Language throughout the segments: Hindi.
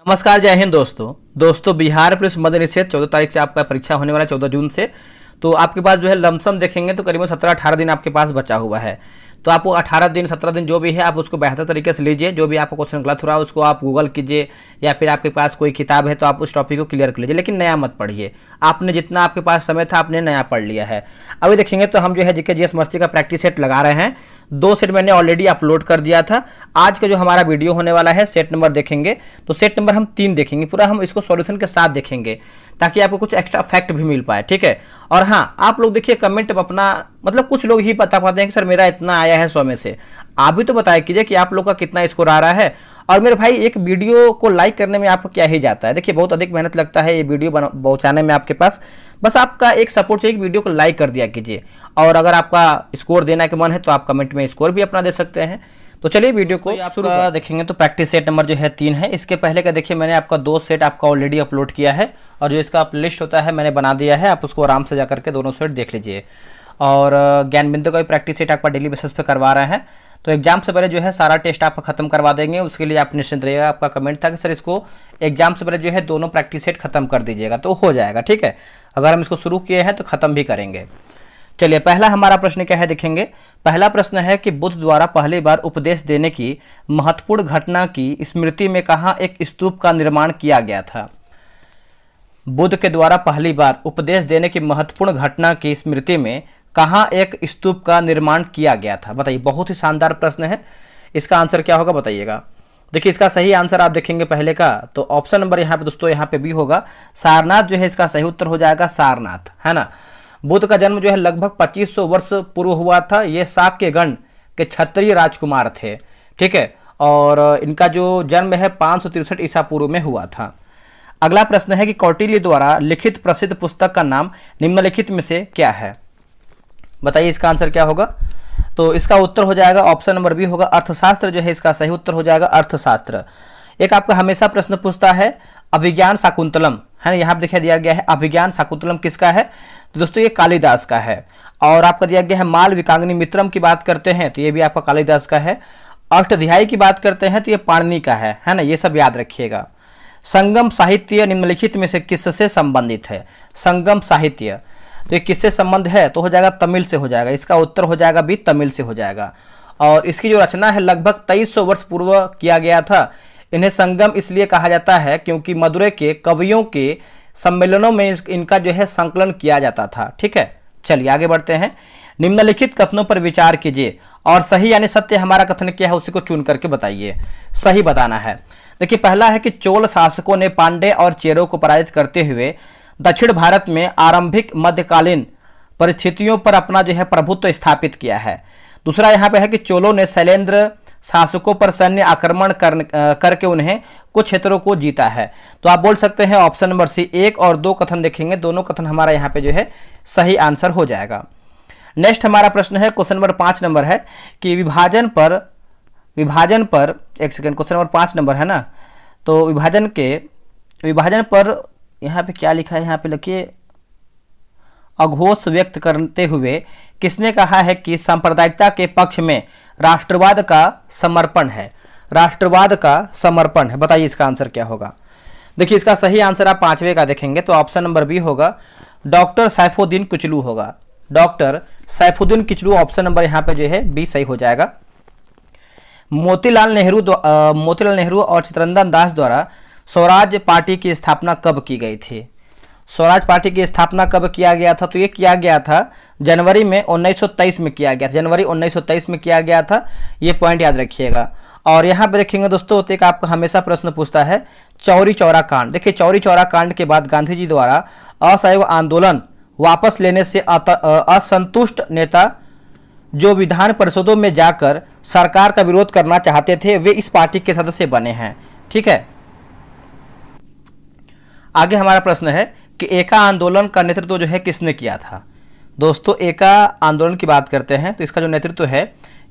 नमस्कार, जय हिंद दोस्तों बिहार पुलिस मद्य निषेध 14 तारीख से आपका परीक्षा होने वाला है, 14 जून से। तो आपके पास जो है लमसम देखेंगे तो करीबन 17-18 दिन आपके पास बचा हुआ है। तो आपको 18 दिन 17 दिन जो भी है आप उसको बेहतर तरीके से लीजिए। जो भी आपको क्वेश्चन गलत हो रहा है उसको आप गूगल कीजिए, या फिर आपके पास कोई किताब है तो आप उस टॉपिक को क्लियर कर लीजिए, लेकिन नया मत पढ़िए। आपने जितना आपके पास समय था आपने नया पढ़ लिया है। अभी देखेंगे तो हम जो है जीके जीएस मस्ती का प्रैक्टिस सेट लगा रहे हैं। 2 सेट मैंने ऑलरेडी अपलोड कर दिया था। आज का जो हमारा वीडियो होने वाला है सेट नंबर देखेंगे तो सेट नंबर हम 3 देखेंगे, पूरा हम इसको सॉल्यूशन के साथ देखेंगे ताकि आपको कुछ एक्स्ट्रा फैक्ट भी मिल पाए, ठीक है। और हाँ, आप लोग देखिए कमेंट अपना, मतलब कुछ लोग ही बता पाते हैं कि सर मेरा इतना आया है 100 में से। आप भी तो बताया कीजिए कि आप लोग का कितना स्कोर आ रहा है। और मेरे भाई, एक वीडियो को लाइक करने में आपको क्या ही जाता है। देखिए बहुत अधिक मेहनत लगता है ये वीडियो पहुंचाने में आपके पास। बस आपका एक सपोर्ट चाहिए कि वीडियो को लाइक कर दिया कीजिए। और अगर आपका स्कोर देना के मन है तो आप कमेंट में स्कोर भी अपना दे सकते हैं। तो चलिए वीडियो को आपका देखेंगे। तो प्रैक्टिस सेट नंबर जो है 3 है। इसके पहले का देखिए मैंने आपका 2 सेट आपका ऑलरेडी अपलोड किया है, और जो इसका प्लेलिस्ट होता है मैंने बना दिया है। आप उसको आराम से जा करके दोनों सेट देख लीजिए। और ज्ञान बिंदु का भी प्रैक्टिस सेट आपका डेली बेसिस पे करवा रहे हैं। तो एग्जाम से पहले जो है सारा टेस्ट आपका खत्म करवा देंगे, उसके लिए आप निश्चिंत रहिएगा। आपका कमेंट था कि सर इसको एग्जाम से पहले जो है दोनों प्रैक्टिस सेट खत्म कर दीजिएगा, तो हो जाएगा, ठीक है। अगर हम इसको शुरू किए हैं तो खत्म भी करेंगे। चलिए, पहला हमारा प्रश्न क्या है देखेंगे। पहला प्रश्न है कि बुद्ध द्वारा पहली बार उपदेश देने की महत्वपूर्ण घटना की स्मृति में कहाँ एक स्तूप का निर्माण किया गया था। बुद्ध के द्वारा पहली बार उपदेश देने की महत्वपूर्ण घटना की स्मृति में कहाँ एक स्तूप का निर्माण किया गया था, बताइए। बहुत ही शानदार प्रश्न है। इसका आंसर क्या होगा बताइएगा। देखिए इसका सही आंसर आप देखेंगे पहले का, तो ऑप्शन नंबर यहाँ पे दोस्तों यहाँ पे बी होगा। सारनाथ जो है इसका सही उत्तर हो जाएगा, सारनाथ, है ना। बुद्ध का जन्म जो है लगभग 2500 वर्ष पूर्व हुआ था। ये शाक्य गण के क्षत्रिय राजकुमार थे, ठीक है। और इनका जो जन्म है 563 ईसा पूर्व में हुआ था। अगला प्रश्न है कि कौटिल्य द्वारा लिखित प्रसिद्ध पुस्तक का नाम निम्नलिखित में से क्या है, बताइए। इसका आंसर क्या होगा। तो इसका उत्तर हो जाएगा ऑप्शन नंबर बी होगा, अर्थशास्त्र जो है इसका सही उत्तर हो जाएगा, अर्थशास्त्र। एक आपका हमेशा प्रश्न पूछता है अभिज्ञान शाकुंतलम, है ना। यहाँ पे दिखा दिया गया है अभिज्ञान शाकुंतलम किसका है, तो दोस्तों ये कालिदास का है। और आपका दिया गया है माल विकांगनी मित्रम की बात करते हैं तो ये भी आपका कालिदास का है। अष्टाध्यायी की बात करते हैं तो ये पाणिनि का है ना। ये सब याद रखिएगा। संगम साहित्य निम्नलिखित में से किससे संबंधित है। संगम साहित्य तो ये किससे संबंध है, तो हो जाएगा तमिल से हो जाएगा। इसका उत्तर हो जाएगा भी, तमिल से हो जाएगा। और इसकी जो रचना है लगभग 2300 वर्ष पूर्व किया गया था। इन्हें संगम इसलिए कहा जाता है क्योंकि मदुरै के कवियों के सम्मेलनों में इनका जो है संकलन किया जाता था, ठीक है। चलिए आगे बढ़ते हैं। निम्नलिखित कथनों पर विचार कीजिए और सही यानी सत्य हमारा कथन क्या है उसी को चुन करके बताइए। सही बताना है। देखिए पहला है कि चोल शासकों ने पांडे और चेरों को पराजित करते हुए दक्षिण भारत में आरंभिक मध्यकालीन परिस्थितियों पर अपना जो है प्रभुत्व स्थापित किया है। दूसरा यहाँ पे है कि चोलों ने शैलेंद्र शासकों पर सैन्य आक्रमण करके उन्हें कुछ क्षेत्रों को जीता है। तो आप बोल सकते हैं ऑप्शन नंबर सी। 1 और 2 कथन देखेंगे, दोनों कथन हमारा यहाँ पे जो है सही आंसर हो जाएगा। नेक्स्ट हमारा प्रश्न है क्वेश्चन नंबर 5 नंबर है कि विभाजन पर एक सेकेंड, क्वेश्चन नंबर 5 नंबर है ना। तो विभाजन पर यहाँ पे क्या लिखा है, यहाँ पे लिखिए अघोष व्यक्त करते हुए किसने कहा है कि सांप्रदायिकता के पक्ष में राष्ट्रवाद का समर्पण है। राष्ट्रवाद का समर्पण है, बताइए इसका आंसर क्या होगा। देखिए इसका सही आंसर आप 5वें का देखेंगे तो ऑप्शन नंबर बी होगा, डॉक्टर सैफुद्दीन किचलू होगा। Doctor Saifuddin Kitchlew option number यहाँ पे जो है बी सही हो जाएगा। मोतीलाल नेहरू और चित्तरंजन दास द्वारा स्वराज पार्टी की स्थापना कब की गई थी। स्वराज पार्टी की स्थापना कब किया गया था, तो ये किया गया था जनवरी में 1923 में किया गया था। जनवरी 1923 में किया गया था, ये पॉइंट याद रखिएगा। और यहाँ पे देखेंगे दोस्तों तो एक आपका हमेशा प्रश्न पूछता है चौरी चौरा कांड। देखिए चौरी चौरा कांड के बाद गांधी जी द्वारा असहयोग आंदोलन वापस लेने से असंतुष्ट नेता जो विधान परिषदों में जाकर सरकार का विरोध करना चाहते थे वे इस पार्टी के सदस्य बने हैं, ठीक है। आगे हमारा प्रश्न है कि एका आंदोलन का नेतृत्व जो है किसने किया था। दोस्तों एका आंदोलन की बात करते हैं तो इसका जो नेतृत्व है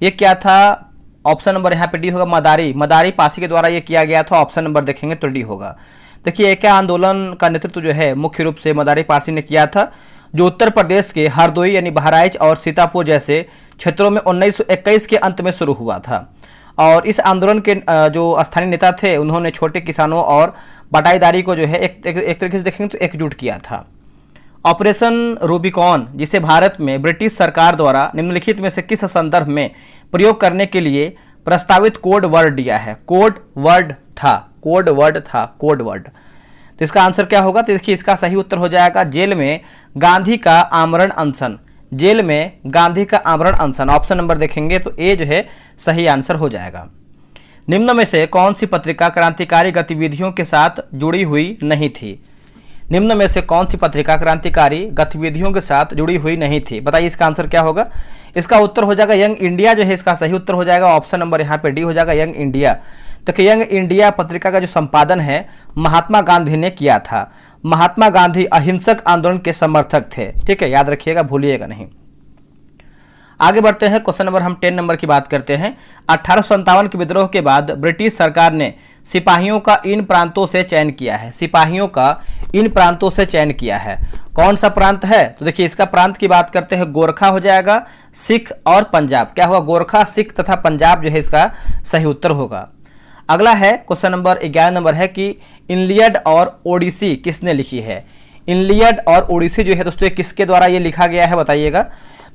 ये क्या था। ऑप्शन नंबर यहाँ पे डी होगा, मदारी पासी के द्वारा ये किया गया था। ऑप्शन नंबर देखेंगे तो डी होगा। देखिए एका आंदोलन का नेतृत्व जो है मुख्य रूप से मदारी पासी ने किया था, जो उत्तर प्रदेश के हरदोई यानी बहराइच और सीतापुर जैसे क्षेत्रों में 1921 के अंत में शुरू हुआ था। और इस आंदोलन के जो स्थानीय नेता थे उन्होंने छोटे किसानों और बटाईदारी को जो है एक तरीके से देखेंगे तो एकजुट किया था। ऑपरेशन रूबिकॉन, जिसे भारत में ब्रिटिश सरकार द्वारा निम्नलिखित में से किस संदर्भ में प्रयोग करने के लिए प्रस्तावित कोड वर्ड दिया है? कोड वर्ड था। तो इसका आंसर क्या होगा? तो देखिए इसका सही उत्तर हो जाएगा जेल में गांधी का आमरण अनशन। जेल में गांधी का आमरण अनशन, ऑप्शन नंबर देखेंगे तो ए जो है सही आंसर हो जाएगा। निम्न में से कौन सी पत्रिका क्रांतिकारी गतिविधियों के साथ जुड़ी हुई नहीं थी? निम्न में से कौन सी पत्रिका क्रांतिकारी गतिविधियों के साथ जुड़ी हुई नहीं थी? बताइए इसका आंसर क्या होगा? इसका उत्तर हो जाएगा यंग इंडिया जो है इसका सही उत्तर हो जाएगा। ऑप्शन नंबर यहाँ पे डी हो जाएगा, यंग इंडिया। देखिए यंग इंडिया पत्रिका का जो संपादन है महात्मा गांधी ने किया था। महात्मा गांधी अहिंसक आंदोलन के समर्थक थे, ठीक है, याद रखिएगा, भूलिएगा नहीं। आगे बढ़ते हैं, क्वेश्चन नंबर हम 10 नंबर की बात करते हैं। 1857 के विद्रोह के बाद ब्रिटिश सरकार ने सिपाहियों का इन प्रांतों से चयन किया है। सिपाहियों का इन प्रांतों से चयन किया है। कौन सा प्रांत है? तो देखिए इसका प्रांत की बात करते हैं, गोरखा हो जाएगा, सिख और पंजाब। क्या होगा? गोरखा, सिख तथा पंजाब जो है इसका सही उत्तर होगा। अगला है क्वेश्चन नंबर 11 नंबर है कि इलियड और ओडिसी किसने लिखी है? इलियड और ओडिसी जो है दोस्तों किसके द्वारा ये लिखा गया है बताइएगा?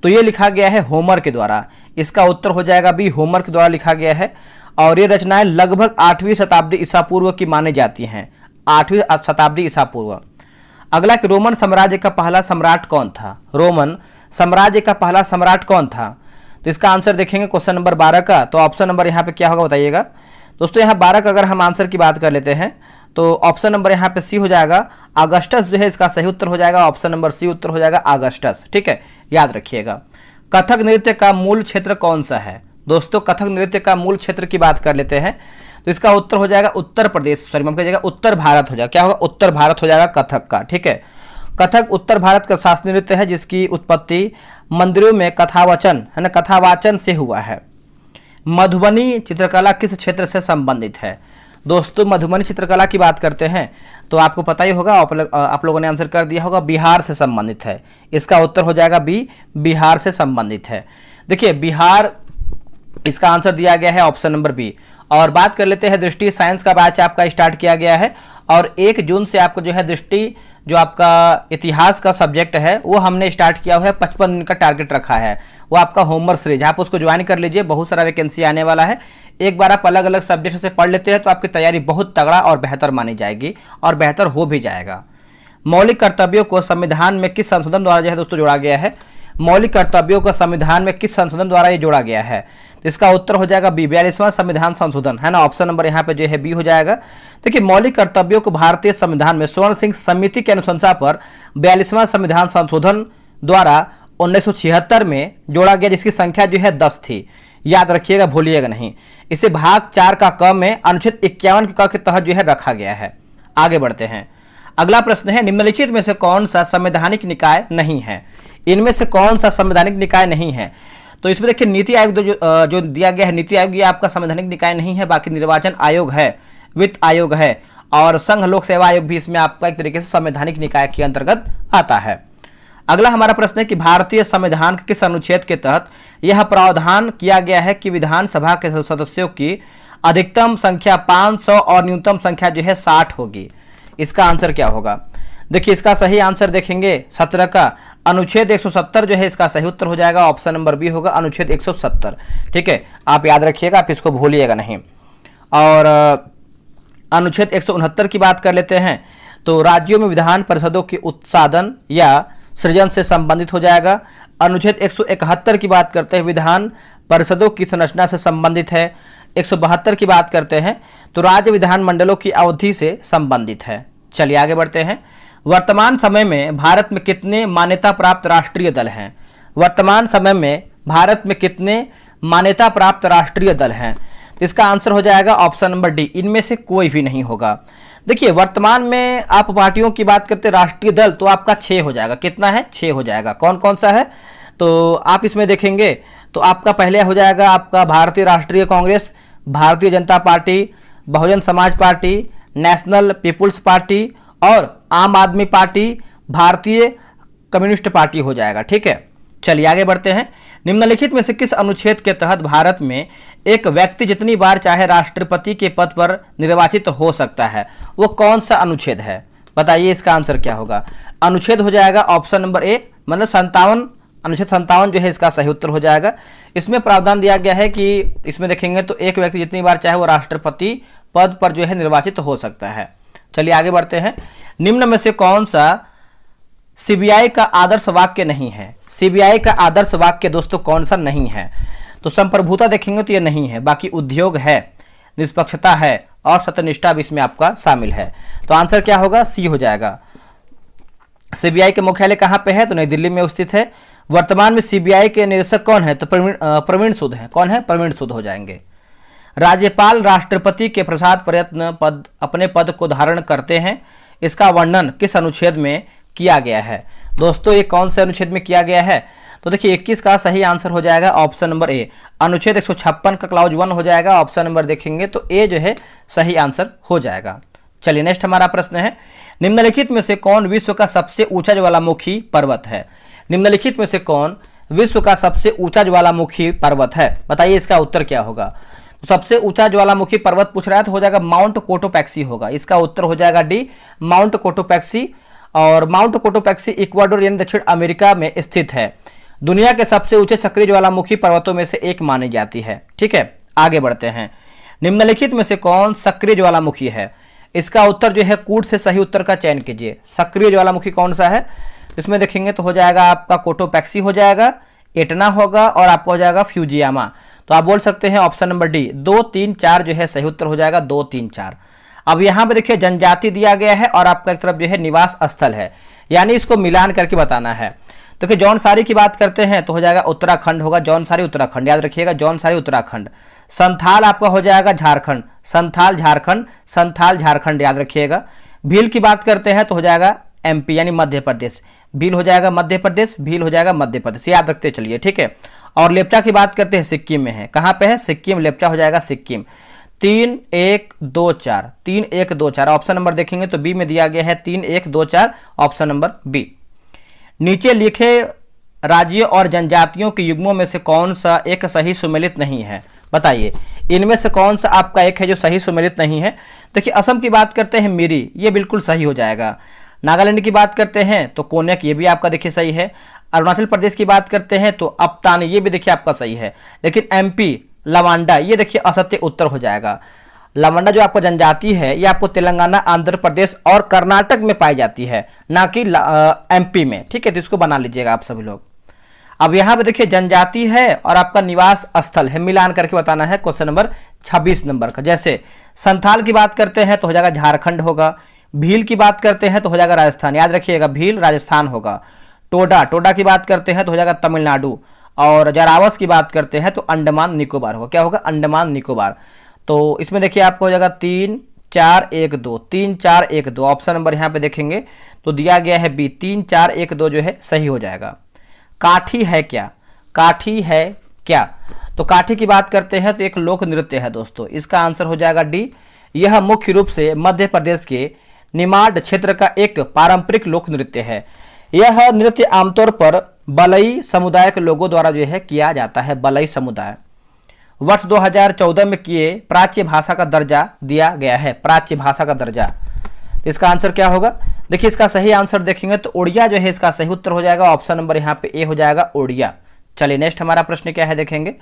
तो ये लिखा गया है होमर के द्वारा। इसका उत्तर हो जाएगा बी, होमर के द्वारा लिखा गया है। और ये रचनाएं लगभग 8वीं शताब्दी ईसा पूर्व की मानी जाती हैं, 8वीं शताब्दी ईसा पूर्व। अगला कि रोमन साम्राज्य का पहला सम्राट कौन था? रोमन साम्राज्य का पहला सम्राट कौन था? तो इसका आंसर देखेंगे क्वेश्चन नंबर 12 का, तो ऑप्शन नंबर यहाँ पे क्या होगा बताइएगा दोस्तों? यहाँ 12 का अगर हम आंसर की बात कर लेते हैं तो ऑप्शन नंबर यहाँ पे सी हो जाएगा, अगस्टस जो है इसका सही उत्तर हो जाएगा। ऑप्शन नंबर सी उत्तर हो जाएगा अगस्टस, ठीक है, याद रखिएगा। कथक नृत्य का मूल क्षेत्र कौन सा है? दोस्तों कथक नृत्य का मूल क्षेत्र की बात कर लेते हैं तो इसका उत्तर हो जाएगा उत्तर प्रदेश, सॉरी माफ कीजिएगा उत्तर भारत हो जाएगा। क्या होगा? उत्तर भारत हो जाएगा कथक का, ठीक है। कथक उत्तर भारत का शास्त्रीय नृत्य है जिसकी उत्पत्ति मंदिरों में कथावचन है ना, कथावाचन से हुआ है। मधुबनी चित्रकला किस क्षेत्र से संबंधित है? दोस्तों मधुबनी चित्रकला की बात करते हैं तो आपको पता ही होगा, आप लोगों ने आंसर कर दिया होगा, बिहार से संबंधित है। इसका उत्तर हो जाएगा बी, बिहार से संबंधित है। देखिए बिहार इसका आंसर दिया गया है, ऑप्शन नंबर बी। और बात कर लेते हैं दृष्टि साइंस का बैच आपका स्टार्ट किया गया है और 1 जून से आपको जो है दृष्टि जो आपका इतिहास का सब्जेक्ट है वो हमने स्टार्ट किया हुआ है। 55 दिन का टारगेट रखा है, वो आपका होमवर्क सीरीज, आप उसको ज्वाइन कर लीजिए, बहुत सारा वैकेंसी आने वाला है। एक बार आप अलग अलग सब्जेक्ट से पढ़ लेते हैं तो आपकी तैयारी बहुत तगड़ा और बेहतर मानी जाएगी और बेहतर हो भी जाएगा। मौलिक कर्तव्यों को संविधान में किस संशोधन द्वारा जो है दोस्तों जोड़ा गया है? मौलिक कर्तव्यों को संविधान में किस संशोधन द्वारा ये जोड़ा गया है? तो इसका उत्तर हो जाएगा बी, 42वां संविधान संशोधन, है ना। ऑप्शन नंबर यहाँ पे जो है बी हो जाएगा। देखिए मौलिक कर्तव्यों को भारतीय संविधान में स्वर्ण सिंह समिति की अनुशंसा पर 42वां संविधान संशोधन द्वारा 1976 में जोड़ा गया, जिसकी संख्या जो है 10 थी। याद रखिएगा, भूलिएगा नहीं। इसे भाग 4 का क में अनुच्छेद 51 के क के तहत जो है रखा गया है। आगे बढ़ते हैं, अगला प्रश्न है निम्नलिखित में से कौन सा संवैधानिक निकाय नहीं है? इनमें से कौन सा संवैधानिक निकाय नहीं है? तो इसमें देखिए नीति आयोग जो दिया गया है, नीति आयोग ये आपका संवैधानिक निकाय नहीं है। बाकी निर्वाचन आयोग है, वित्त आयोग है और संघ लोक सेवा आयोग भी इसमें आपका एक तरीके से संवैधानिक निकाय के अंतर्गत आता है। अगला हमारा प्रश्न है कि भारतीय संविधान के किस अनुच्छेद के तहत यह प्रावधान किया गया है कि विधानसभा के सदस्यों की अधिकतम संख्या 500 और न्यूनतम संख्या जो है 60 होगी? इसका आंसर क्या होगा? देखिए इसका सही आंसर देखेंगे 17 का अनुच्छेद 170 जो है इसका सही उत्तर हो जाएगा। ऑप्शन नंबर बी होगा, अनुच्छेद 170, ठीक है, आप याद रखिएगा, आप इसको भूलिएगा नहीं। और अनुच्छेद 169 की बात कर लेते हैं तो राज्यों में विधान परिषदों के उत्साधन या सृजन से संबंधित हो जाएगा। अनुच्छेद 171 की बात करते हैं, विधान परिषदों की संरचना से संबंधित है। 172 की बात करते हैं तो राज्य विधानमंडलों की अवधि से संबंधित है। चलिए आगे बढ़ते हैं, वर्तमान समय में भारत में कितने मान्यता प्राप्त राष्ट्रीय दल हैं? वर्तमान समय में भारत में कितने मान्यता प्राप्त राष्ट्रीय दल हैं? इसका आंसर हो जाएगा ऑप्शन नंबर डी, इनमें से कोई भी नहीं होगा। देखिए वर्तमान में आप पार्टियों की बात करते हैं राष्ट्रीय दल तो आपका 6 हो जाएगा। कितना है? 6 हो जाएगा। कौन कौन सा है तो आप इसमें देखेंगे तो आपका पहले हो जाएगा आपका भारतीय राष्ट्रीय Congress, Bharatiya Janata party, Bahujan Samaj party, national people's party और आम आदमी पार्टी, भारतीय कम्युनिस्ट पार्टी हो जाएगा, ठीक है। चलिए आगे बढ़ते हैं, निम्नलिखित में से किस अनुच्छेद के तहत भारत में एक व्यक्ति जितनी बार चाहे राष्ट्रपति के पद पर निर्वाचित हो सकता है? वो कौन सा अनुच्छेद है? बताइए इसका आंसर क्या होगा। अनुच्छेद हो जाएगा ऑप्शन नंबर ए, मतलब 57, अनुच्छेद 57 जो है इसका सही उत्तर हो जाएगा। इसमें प्रावधान दिया गया है कि इसमें देखेंगे तो एक व्यक्ति जितनी बार चाहे वो राष्ट्रपति पद पर जो है निर्वाचित हो सकता है। चलिए आगे बढ़ते हैं। निम्न में से कौन सा सीबीआई का आदर्श वाक्य नहीं है? सीबीआई का आदर्श वाक्य दोस्तों कौन सा नहीं है? तो संप्रभुता देखेंगे तो ये नहीं है, बाकी उद्योग है, निष्पक्षता है और सत्यनिष्ठा भी इसमें आपका शामिल है। तो आंसर क्या होगा? सी हो जाएगा। सीबीआई के मुख्यालय कहाँ पे है? तो नई दिल्ली में स्थित है। वर्तमान में सीबीआई के निदेशक कौन है? तो प्रवीण सूद है। कौन है? प्रवीण सूद हो जाएंगे। राज्यपाल राष्ट्रपति के प्रसाद प्रयत्न पद अपने पद को धारण करते हैं, इसका वर्णन किस अनुच्छेद में किया गया है? दोस्तों ये कौन से अनुच्छेद में किया गया है? तो देखिए 21 का सही आंसर हो जाएगा ऑप्शन नंबर ए, अनुच्छेद 156 का क्लॉज 1 हो जाएगा। ऑप्शन नंबर देखेंगे तो ए जो है सही आंसर हो जाएगा। चलिए नेक्स्ट हमारा प्रश्न है, निम्नलिखित में से कौन विश्व का सबसे ऊंचा ज्वालामुखी पर्वत है? निम्नलिखित में से कौन विश्व का सबसे ऊंचा ज्वालामुखी पर्वत है? बताइए इसका उत्तर क्या होगा। तो सबसे ऊंचा ज्वालामुखी पर्वत पूछ रहा है तो हो जाएगा माउंट कोटोपैक्सी होगा। इसका उत्तर हो जाएगा डी, माउंट कोटोपैक्सी। और माउंट कोटोपैक्सी इक्वाडोर यानी दक्षिण अमेरिका में स्थित है। दुनिया के सबसे ऊंचे सक्रिय ज्वालामुखी पर्वतों में से एक मानी जाती है। ठीक है, आगे बढ़ते हैं। निम्नलिखित में से कौन सक्रिय ज्वालामुखी है? इसका उत्तर जो है कूट से सही उत्तर का चयन कीजिए। सक्रिय ज्वालामुखी कौन सा है? इसमें देखेंगे तो हो जाएगा आपका कोटोपैक्सी हो जाएगा, एटना होगा और आपका हो जाएगा फ्यूजियामा। तो आप बोल सकते हैं ऑप्शन नंबर डी, 2, 3, 4 जो है सही उत्तर हो जाएगा, 2, 3, 4। अब यहाँ पे देखिए जनजाति दिया गया है और आपका एक तरफ जो है निवास स्थल है, यानी इसको मिलान करके बताना है। देखिए जौनसारी की बात करते हैं तो हो जाएगा उत्तराखंड होगा, जौनसारी उत्तराखंड, याद रखिएगा जौनसारी उत्तराखंड। संथाल आपका हो जाएगा झारखंड, संथाल झारखंड, संथाल झारखंड याद रखिएगा। भील की बात करते हैं तो हो जाएगा एमपी यानी मध्य प्रदेश, भील हो जाएगा मध्य प्रदेश, भील हो जाएगा मध्य प्रदेश, याद रखते चलिए। ठीक है, और लेप्चा की बात करते हैं सिक्किम में है, कहाँ पे है? सिक्किम, लेप्चा हो जाएगा सिक्किम। 3, 1, 2, 4, 3, 1, 2, 4 ऑप्शन नंबर देखेंगे तो बी में दिया गया है 3, 1, 2, 4 ऑप्शन नंबर बी। नीचे लिखे राज्यों और जनजातियों के युग्मों में से कौन सा एक सही सुमेलित नहीं है? बताइए इनमें से कौन सा आपका एक है जो सही सुमेलित नहीं है? देखिए असम की बात करते हैं मिरी, ये बिल्कुल सही हो जाएगा। नागालैंड की बात करते हैं तो कोन्याक, ये भी आपका देखिए सही है। अरुणाचल प्रदेश की बात करते हैं तो अपतान, ये भी देखिए आपका सही है। लेकिन एमपी लवांडा, ये देखिए असत्य उत्तर हो जाएगा। लवांडा जो आपको जनजाति है ये आपको तेलंगाना, आंध्र प्रदेश और कर्नाटक में पाई जाती है, ना कि एमपी में। ठीक है, तो इसको बना लीजिएगा आप सभी लोग। अब यहाँ पे देखिए जनजाति है और आपका निवास स्थल है, मिलान करके बताना है क्वेश्चन नंबर 26 नंबर का। जैसे संथाल की बात करते हैं तो हो जाएगा झारखंड होगा, भील की बात करते हैं तो हो जाएगा राजस्थान, याद रखिएगा भील राजस्थान होगा। टोडा, टोडा की बात करते हैं तो हो जाएगा तमिलनाडु, और जरावस की बात करते हैं तो अंडमान निकोबार होगा। क्या होगा? अंडमान निकोबार। तो इसमें देखिए आपको हो जाएगा 3, 4, 1, 2, 3, 4, 1, 2 ऑप्शन नंबर यहाँ पे देखेंगे तो दिया गया है बी, 3, 4, 1, 2 जो है सही हो जाएगा। काठी है क्या? काठी है क्या? तो काठी की बात करते हैं तो एक लोक नृत्य है दोस्तों, इसका आंसर हो जाएगा डी। यह मुख्य रूप से मध्य प्रदेश के निमाड़ क्षेत्र का एक पारंपरिक लोक नृत्य है। यह नृत्य आमतौर पर बलई समुदाय के लोगों द्वारा जो है किया जाता है, बलई समुदाय। वर्ष 2014 में किए प्राच्य भाषा का दर्जा दिया गया है, प्राच्य भाषा का दर्जा। तो इसका आंसर क्या होगा? देखिए इसका सही आंसर देखेंगे तो ओडिया जो है इसका सही उत्तर हो जाएगा। ऑप्शन नंबर यहाँ पे ए हो जाएगा, ओडिया। चलिए नेक्स्ट हमारा प्रश्न क्या है देखेंगे।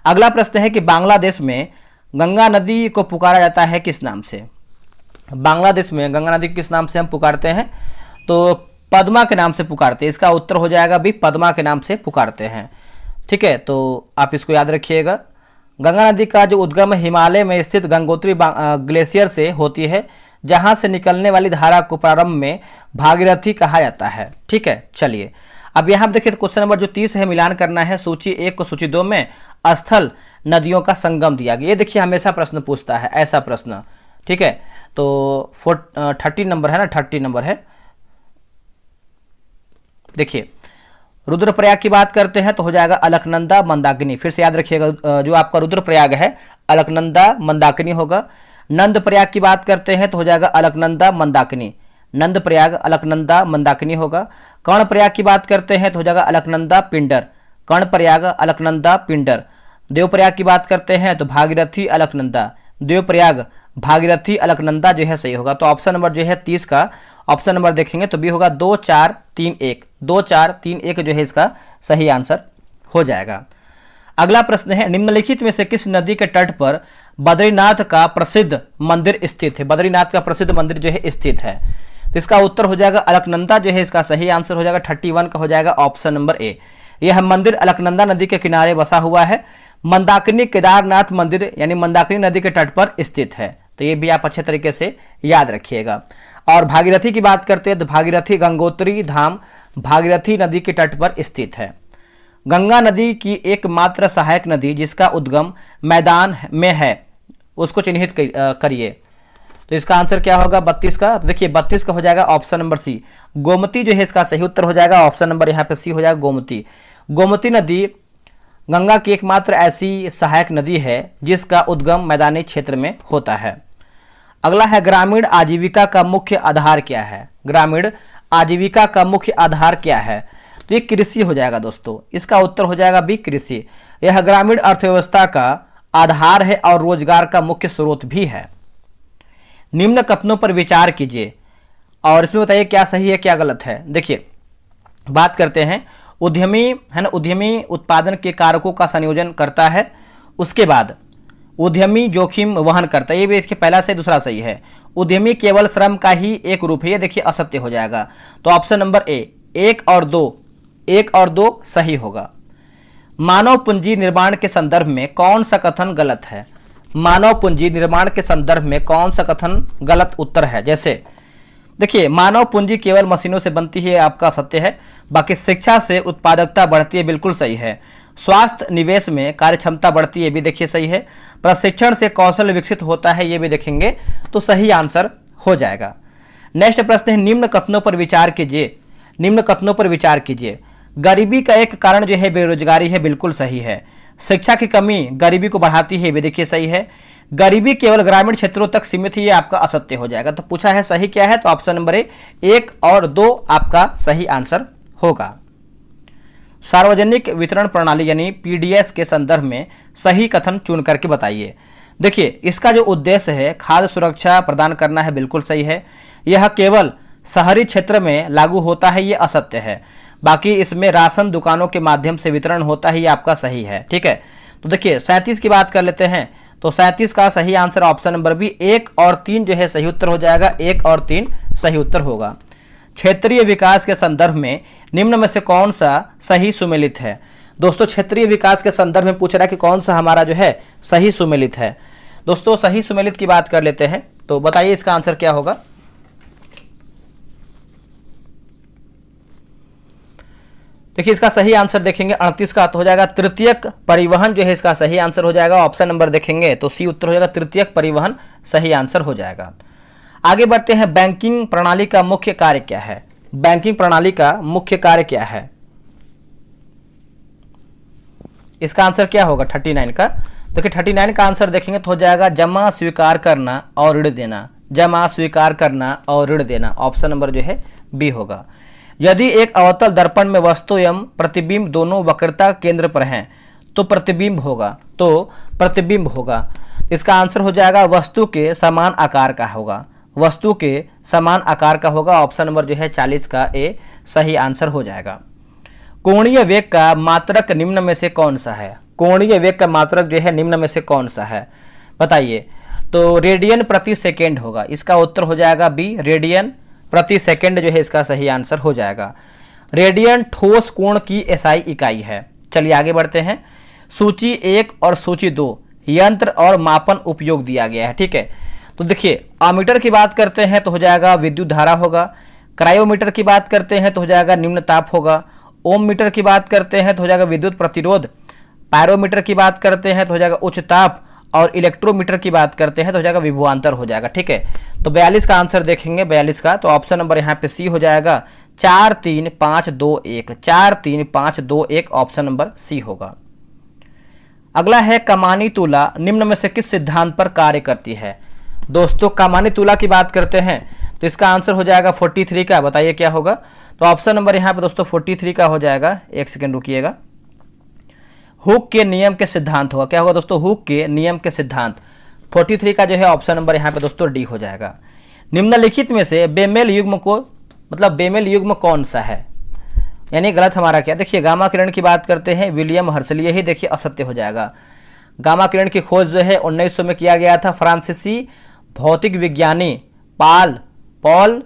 अगला प्रश्न है कि बांग्लादेश में गंगा नदी को पुकारा जाता है किस नाम से? बांग्लादेश में गंगा नदी किस नाम से हम पुकारते हैं? तो पद्मा के नाम से पुकारते हैं। इसका उत्तर हो जाएगा भी, पद्मा के नाम से पुकारते हैं। ठीक है, तो आप इसको याद रखिएगा। गंगा नदी का जो उद्गम हिमालय में स्थित गंगोत्री ग्लेशियर से होती है, जहां से निकलने वाली धारा को प्रारंभ में भागीरथी कहा जाता है। ठीक है, चलिए अब यहाँ देखिए क्वेश्चन नंबर जो 30 है मिलान करना है सूची 1 को सूची 2 में स्थल नदियों का संगम दिया गया। ये देखिए हमेशा प्रश्न पूछता है ऐसा प्रश्न। ठीक है, तो 30 नंबर है ना, 30 नंबर है। देखिए रुद्रप्रयाग की बात करते हैं तो हो जाएगा अलकनंदा मंदाकिनी। फिर से याद रखिएगा जो आपका रुद्रप्रयाग है अलकनंदा मंदाकिनी होगा। नंद प्रयाग की बात करते हैं तो हो जाएगा अलकनंदा मंदाकिनी, नंद प्रयाग अलकनंदा मंदाकिनी होगा। कर्ण प्रयाग की बात करते हैं तो हो जाएगा अलकनंदा पिंडर, कर्णप्रयाग, अलकनंदा, पिंडर। देवप्रयाग की बात करते हैं तो भागीरथी, अलकनंदा। देवप्रयाग, भागीरथी, अलकनंदा जो है सही होगा। तो ऑप्शन नंबर जो है 30 का ऑप्शन नंबर देखेंगे तो बी होगा 2 4 3 1। 2 4 3 1 जो है इसका सही आंसर हो जाएगा। अगला प्रश्न है, निम्नलिखित में से किस नदी के तट पर बद्रीनाथ का प्रसिद्ध मंदिर स्थित है? बद्रीनाथ का प्रसिद्ध मंदिर जो है स्थित है, तो इसका उत्तर हो जाएगा अलकनंदा जो है इसका सही आंसर हो जाएगा। 31 का हो जाएगा ऑप्शन नंबर ए। यह मंदिर अलकनंदा नदी के किनारे बसा हुआ है। मंदाकिनी केदारनाथ मंदिर यानी मंदाकिनी नदी के तट पर स्थित है, तो ये भी आप अच्छे तरीके से याद रखिएगा। और भागीरथी की बात करते हैं तो भागीरथी गंगोत्री धाम भागीरथी नदी के तट पर स्थित है। गंगा नदी की एकमात्र सहायक नदी जिसका उद्गम मैदान में है उसको चिन्हित करिए। तो इसका आंसर क्या होगा 32 का? तो देखिए 32 का हो जाएगा ऑप्शन नंबर सी, गोमती जो है इसका सही उत्तर हो जाएगा। ऑप्शन नंबर यहाँ पे सी हो जाएगा गोमती। गोमती नदी गंगा की एकमात्र ऐसी सहायक नदी है जिसका उद्गम मैदानी क्षेत्र में होता है। अगला है, ग्रामीण आजीविका का मुख्य आधार क्या है? ग्रामीण आजीविका का मुख्य आधार क्या है? तो ये कृषि हो जाएगा दोस्तों। इसका उत्तर हो जाएगा बी, कृषि। यह ग्रामीण अर्थव्यवस्था का आधार है और रोजगार का मुख्य स्रोत भी है। निम्न कथनों पर विचार कीजिए और इसमें बताइए क्या सही है क्या गलत है। देखिए बात करते हैं, उद्यमी है ना, उद्यमी उत्पादन के कारकों का संयोजन करता है। उसके बाद उद्यमी जोखिम वहन करता है, ये भी इसके पहला से दूसरा सही है। उद्यमी केवल श्रम का ही एक रूप है, ये देखिए असत्य हो जाएगा। तो ऑप्शन नंबर ए 1 और 2 सही होगा। मानव पूंजी निर्माण के संदर्भ में कौन सा कथन गलत है? मानव पूंजी निर्माण के संदर्भ में कौन सा कथन गलत उत्तर है? जैसे देखिए मानव पूंजी केवल मशीनों से बनती है, आपका सत्य है। बाकी शिक्षा से उत्पादकता बढ़ती है, बिल्कुल सही है। स्वास्थ्य निवेश में कार्यक्षमता बढ़ती है, भी देखिए सही है। प्रशिक्षण से कौशल विकसित होता है, ये भी देखेंगे तो सही आंसर हो जाएगा। नेक्स्ट प्रश्न है, निम्न कथनों पर विचार कीजिए। निम्न कथनों पर विचार कीजिए। गरीबी का एक कारण जो है बेरोजगारी है, बिल्कुल सही है। शिक्षा की कमी गरीबी को बढ़ाती है, भी देखिए सही है। गरीबी केवल ग्रामीण क्षेत्रों तक सीमित है, ये आपका असत्य हो जाएगा। तो पूछा है सही क्या है, तो ऑप्शन नंबर ए 1 और 2 आपका सही आंसर होगा। सार्वजनिक वितरण प्रणाली यानी पीडीएस के संदर्भ में सही कथन चुन करके बताइए। देखिए इसका जो उद्देश्य है खाद्य सुरक्षा प्रदान करना है, बिल्कुल सही है। यह केवल शहरी क्षेत्र में लागू होता है, ये असत्य है। बाकी इसमें राशन दुकानों के माध्यम से वितरण होता है, ये आपका सही है। ठीक है, तो देखिए 37 की बात कर लेते हैं तो 37 का सही आंसर ऑप्शन नंबर बी 1 और 3 जो है सही उत्तर हो जाएगा। 1 और 3 सही उत्तर होगा। क्षेत्रीय विकास के संदर्भ में निम्न में से कौन सा सही सुमेलित है? दोस्तों क्षेत्रीय विकास के संदर्भ में पूछ रहा है कि कौन सा हमारा जो है सही सुमेलित है। दोस्तों सही सुमेलित की बात कर लेते हैं तो बताइए इसका आंसर क्या होगा। देखिए इसका सही आंसर देखेंगे 38 का तो हो जाएगा तृतीयक परिवहन जो है इसका सही आंसर हो जाएगा। ऑप्शन नंबर देखेंगे तो सी उत्तर हो जाएगा, तृतीयक परिवहन सही आंसर हो जाएगा। आगे बढ़ते हैं, बैंकिंग प्रणाली का मुख्य कार्य क्या है? बैंकिंग प्रणाली का मुख्य कार्य क्या है? इसका आंसर क्या होगा 39 का? देखिए 39 का आंसर देखेंगे तो हो जाएगा जमा स्वीकार करना और ऋण देना। जमा स्वीकार करना और ऋण देना, ऑप्शन नंबर जो है बी होगा। यदि एक अवतल दर्पण में वस्तु एवं प्रतिबिंब दोनों वक्रता केंद्र पर हैं तो प्रतिबिंब होगा। तो प्रतिबिंब होगा, इसका आंसर हो जाएगा वस्तु के समान आकार का होगा। वस्तु के समान आकार का होगा। ऑप्शन नंबर जो है 40 का ए सही आंसर हो जाएगा। कोणीय वेग का मात्रक निम्न में से कौन सा है? कोणीय वेग का मात्रक जो है निम्न में से कौन सा है बताइए। तो रेडियन प्रति सेकेंड होगा, इसका उत्तर हो जाएगा बी, रेडियन प्रति सेकंड जो है इसका सही आंसर हो जाएगा। रेडियन ठोस कोण की एसआई इकाई है। चलिए आगे बढ़ते हैं। सूची 1 और सूची 2 यंत्र और मापन उपयोग दिया गया है। ठीक है, तो देखिए अमीटर की बात करते हैं तो हो जाएगा विद्युत धारा होगा। क्रायोमीटर की बात करते हैं तो हो जाएगा निम्न ताप होगा। ओम मीटर की बात करते हैं तो हो जाएगा विद्युत प्रतिरोध। पायरोमीटर की बात करते हैं तो हो जाएगा उच्च ताप। और इलेक्ट्रोमीटर की बात करते हैं तो हो जाएगा विभवांतर हो जाएगा। ठीक है, तो 42 का आंसर देखेंगे 42 का, तो ऑप्शन नंबर यहाँ पे सी हो जाएगा 4 3 5 2 1। 4 3 5 2 1 ऑप्शन नंबर सी होगा। अगला है कमानी तुला निम्न में से किस सिद्धांत पर कार्य करती है? दोस्तों कमानी तुला की बात करते हैं तो इसका आंसर हो जाएगा 43 का। बताइए क्या होगा। तो ऑप्शन नंबर यहाँ पे दोस्तों 43 का हो जाएगा। एक सेकेंड रुकिएगा। हुक के नियम के सिद्धांत होगा। क्या होगा दोस्तों? हुक के नियम के सिद्धांत। 43 का जो है ऑप्शन नंबर यहाँ पे दोस्तों डी हो जाएगा। निम्नलिखित में से बेमेल युग्म को मतलब बेमेल युग्म कौन सा है, यानी गलत हमारा क्या? देखिए गामा किरण की बात करते हैं विलियम हर्शल, यही देखिए असत्य हो जाएगा। गामा किरण की खोज जो है 1900 में किया गया था, फ्रांसीसी भौतिक विज्ञानी पॉल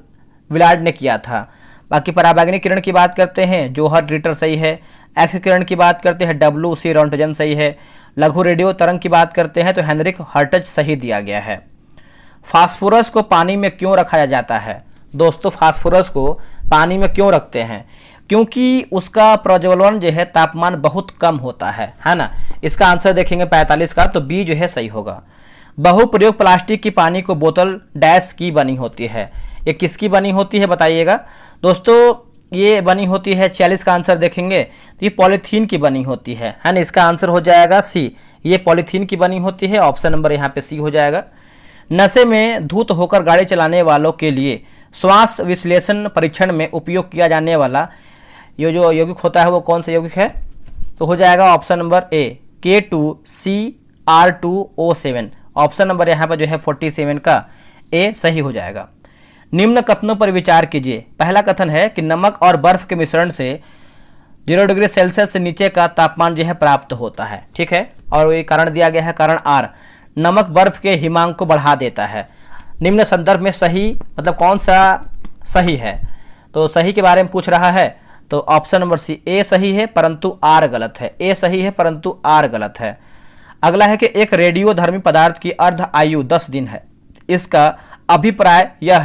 विलार्ड ने किया था। बाकी पराबैंगनी किरण की बात करते हैं जोहर रिटर सही है। एक्स किरण की बात करते हैं WC रोंटगन सही है। लघु रेडियो तरंग की बात करते हैं तो हेनरिक हर्टज सही दिया गया है। फास्फोरस को पानी में क्यों रखाया जाता है? दोस्तों फास्फोरस को पानी में क्यों रखते हैं? क्योंकि उसका प्रज्वलन जो है तापमान बहुत कम होता है ना। इसका आंसर देखेंगे 45 का, तो बी जो है सही होगा। बहुप्रयोग प्लास्टिक की पानी को बोतल डैश की बनी होती है, ये किसकी बनी होती है बताइएगा दोस्तों? ये बनी होती है 46 का आंसर देखेंगे तो ये पॉलीथीन की बनी होती है ना। इसका आंसर हो जाएगा सी, ये पॉलीथीन की बनी होती है। ऑप्शन नंबर यहाँ पे सी हो जाएगा। नशे में धुत होकर गाड़ी चलाने वालों के लिए श्वास विश्लेषण परीक्षण में उपयोग किया जाने वाला ये जो यौगिक होता है वो कौन सा यौगिक है? तो हो जाएगा option number A K2CR2O7। Option number यहाँ पर जो है 47 का ए सही हो जाएगा। निम्न कथनों पर विचार कीजिए। पहला कथन है कि नमक और बर्फ के मिश्रण से 0 डिग्री सेल्सियस से नीचे का तापमान जो है प्राप्त होता है, ठीक है। और ये कारण दिया गया है, कारण आर, नमक बर्फ के हिमांक को बढ़ा देता है। निम्न संदर्भ में सही मतलब कौन सा सही है? तो सही के बारे में पूछ रहा है, तो ऑप्शन नंबर सी ए सही है परंतु आर गलत है। ए सही है परंतु आर गलत है। अगला है कि एक रेडियोधर्मी पदार्थ की अर्ध आयु 10 दिन है। इसका अभिप्राय यह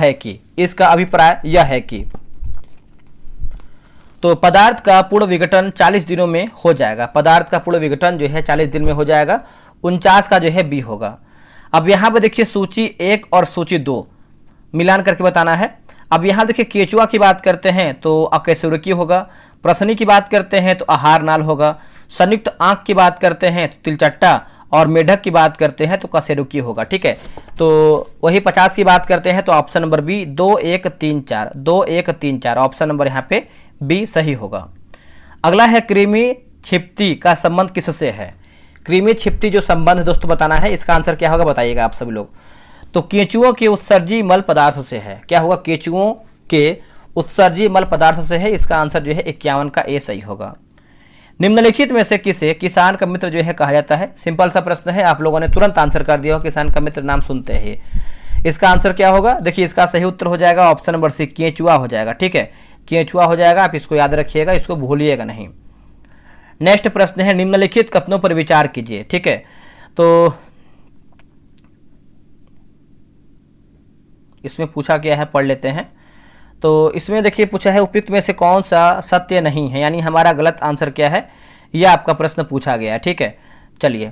है कि तो पदार्थ का पूर्ण विघटन 40 दिनों में हो जाएगा। पदार्थ का पूर्ण विघटन जो है 40 दिन में हो जाएगा। 49 का जो है बी होगा। अब यहाँ पे देखिए सूची 1 और सूची 2 मिलान करके बताना है। अब यहाँ देखिए केचुआ की बात करते हैं तो अकशेरुकी होगा। प्रसनी की बात करते हैं तो आहार नाल होगा। संयुक्त आंख की बात करते हैं तो तिलचट्टा, और मेढक की बात करते हैं तो कशेरुकी होगा, ठीक है। तो वही 50 की बात करते हैं तो option number B 2134 option number यहाँ पे बी सही होगा। अगला है कृमि छिपती का संबंध किससे है? कृमि छिपती जो संबंध दोस्तों बताना है, इसका आंसर क्या होगा बताइएगा आप सभी लोग। तो केंचुओं के उत्सर्जी मल पदार्थ से है। क्या होगा? केंचुओं के उत्सर्जी मल पदार्थ से है। इसका आंसर जो है 51 का ए सही होगा। निम्नलिखित में से किसे किसान का मित्र जो है कहा जाता है? सिंपल सा प्रश्न है, आप लोगों ने तुरंत आंसर कर दिया हो। किसान का मित्र नाम सुनते ही इसका आंसर क्या होगा? देखिए इसका सही उत्तर हो जाएगा ऑप्शन नंबर सी केंचुआ हो जाएगा, ठीक है। केंचुआ हो जाएगा, आप इसको याद रखिएगा, इसको भूलिएगा नहीं। नेक्स्ट प्रश्न है निम्नलिखित कथनों पर विचार कीजिए, ठीक है। तो इसमें पूछा क्या है पढ़ लेते हैं। तो इसमें देखिए पूछा है उपयुक्त में से कौन सा सत्य नहीं है, यानी हमारा गलत आंसर क्या है, यह आपका प्रश्न पूछा गया है, ठीक है। चलिए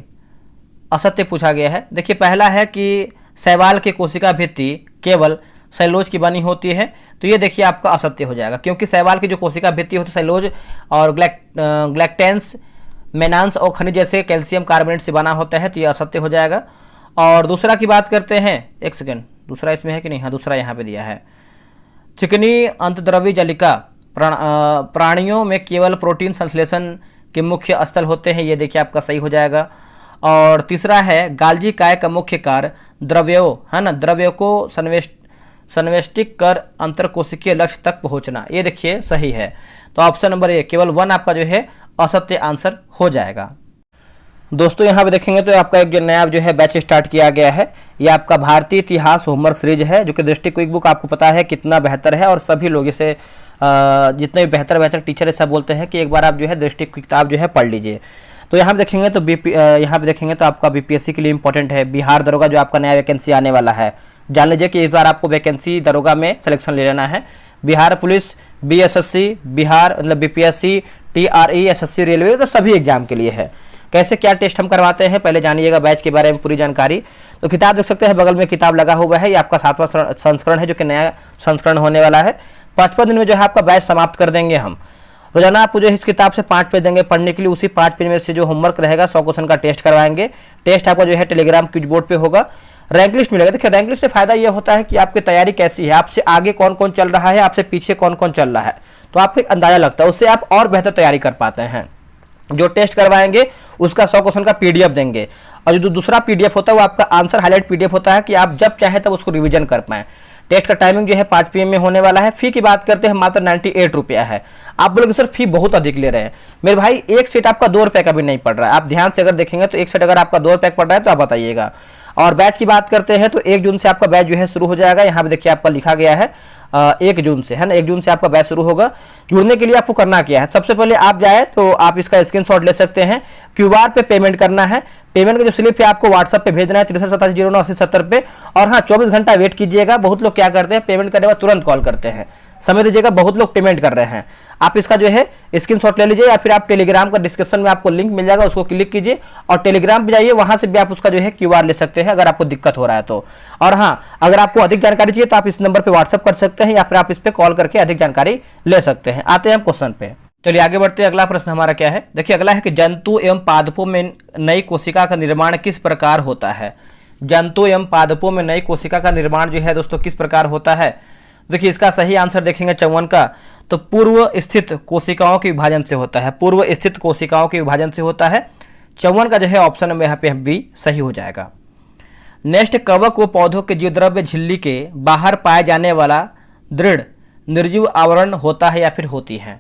असत्य पूछा गया है। देखिए पहला है कि शैवाल की कोशिका भित्ति केवल सेलोज की बनी होती है, तो ये देखिए आपका असत्य हो जाएगा, क्योंकि शैवाल की जो कोशिका भित्ति होती है सेलोज और ग्लैक्टेंस मेनांस और खनिज जैसे कैल्शियम कार्बोनेट से बना होता है, तो ये असत्य हो जाएगा। और दूसरा की बात करते हैं, एक सेकेंड, दूसरा इसमें है कि नहीं? हाँ दूसरा यहाँ पे दिया है। चिकनी अंतद्रव्य जलिका प्राणियों में केवल प्रोटीन संश्लेषण के मुख्य स्थल होते हैं, ये देखिए आपका सही हो जाएगा। और तीसरा है गाल्जी काय का मुख्य कार्य द्रव्यों है ना, द्रव्यों को संवेष्टिक कर अंतरकोशिकीय लक्ष्य तक पहुंचना, ये देखिए सही है। तो ऑप्शन नंबर ए केवल 1 आपका जो है असत्य आंसर हो जाएगा। दोस्तों यहाँ पे देखेंगे तो आपका एक जो नया जो है बैच स्टार्ट किया गया है, ये आपका भारतीय इतिहास होमवर्क सीरीज है, जो कि दृष्टि क्विक बुक आपको पता है कितना बेहतर है, और सभी लोग इसे जितने भी बेहतर टीचर ऐसा बोलते हैं कि एक बार आप जो है दृष्टि की किताब जो है पढ़ लीजिए। तो यहाँ पे देखेंगे तो यहाँ पे देखेंगे तो आपका बीपीएससी के लिए इंपॉर्टेंट है बिहार दरोगा, जो आपका नया वैकेंसी आने वाला है। जान लीजिए कि इस बार आपको वैकेंसी दरोगा में सिलेक्शन ले लेना है। बिहार पुलिस, बीएसएससी, बिहार मतलब बीपीएससी, टीआरई, एसएससी, रेलवे, तो सभी एग्जाम के लिए है। कैसे क्या टेस्ट हम करवाते हैं पहले जानिएगा, बैच के बारे में पूरी जानकारी। तो किताब देख सकते हैं, बगल में किताब लगा हुआ है, ये आपका 7वां संस्करण है, जो कि नया संस्करण होने वाला है। 55 दिन में जो है आपका बैच समाप्त कर देंगे हम। रोजाना आपको जो इस किताब से 5 पेज देंगे पढ़ने के लिए, उसी 5 पेज में से जो होमवर्क रहेगा 100 क्वेश्चन का टेस्ट करवाएंगे। टेस्ट आपका जो है टेलीग्राम क्विज बोर्ड पे होगा। रैंक लिस्ट मिलेगा। देखिए रैंक लिस्ट से फायदा ये होता है कि आपकी तैयारी कैसी है, आपसे आगे कौन कौन चल रहा है, आपसे पीछे कौन कौन चल रहा है, तो आपको एक अंदाजा लगता है, उससे आप और बेहतर तैयारी कर पाते हैं। जो टेस्ट करवाएंगे उसका 100 क्वेश्चन का पीडीएफ देंगे, और जो दूसरा पीडीएफ होता है वो आपका आंसर हाईलाइट पीडीएफ होता है कि आप जब चाहे तब उसको रिवीजन कर पाएं। टेस्ट का टाइमिंग जो है 5 PM में होने वाला है। फी की बात करते हैं मात्र 98 रुपया है। आप बोलोगे सर फी बहुत अधिक ले रहे हैं। मेरे भाई एक सेट आपका 2 रुपये का भी नहीं पड़ रहा है। आप ध्यान से अगर देखेंगे तो एक सेट अगर आपका 2 रुपये का पड़ रहा है तो आप बताइएगा। और बैच की बात करते हैं तो 1 जून से आपका बैच जो है शुरू हो जाएगा। यहाँ पे देखिए आपका लिखा गया है 1 जून से, है ना, 1 जून से आपका बैच शुरू होगा। जुड़ने के लिए आपको करना क्या है, सबसे पहले आप जाए तो आप इसका स्क्रीनशॉट ले सकते हैं। क्यूआर पे पेमेंट करना है। पेमेंट का जो स्लिप है आपको व्हाट्सएप पे भेजना है 6387098070 पे। और हाँ, 24 घंटा वेट कीजिएगा। बहुत लोग क्या करते हैं, पेमेंट करने के बाद तुरंत कॉल करते हैं, समय दीजिएगा, बहुत लोग पेमेंट कर रहे हैं। आप इसका जो है स्क्रीनशॉट ले लीजिए, या फिर आप टेलीग्राम का डिस्क्रिप्शन में आपको लिंक मिल जाएगा, उसको क्लिक कीजिए और टेलीग्राम पे जाइए, वहां से भी आप उसका जो है क्यूआर ले सकते हैं अगर आपको दिक्कत हो रहा है तो। और हाँ, अगर आपको अधिक जानकारी चाहिए तो आप इस नंबर पर व्हाट्सएप कर सकते हैं, या फिर आप इस पर कॉल करके अधिक जानकारी ले सकते हैं। आते हैं हम क्वेश्चन पे, चलिए आगे बढ़ते हैं। अगला प्रश्न हमारा क्या है, देखिए अगला है कि जंतु एवं पादपों में नई कोशिका का निर्माण किस प्रकार होता है। जंतु एवं पादपों में नई कोशिका का निर्माण जो है दोस्तों किस प्रकार होता है। देखिए इसका सही आंसर देखेंगे 54 का, तो पूर्व स्थित कोशिकाओं के विभाजन से होता है। पूर्व स्थित कोशिकाओं के विभाजन से होता है। 54 का जो है ऑप्शन में यहाँ पे भी सही हो जाएगा। नेक्स्ट, कवक व पौधों के जीवद्रव्य झिल्ली के बाहर पाए जाने वाला दृढ़ निर्जीव आवरण होता है या फिर होती है।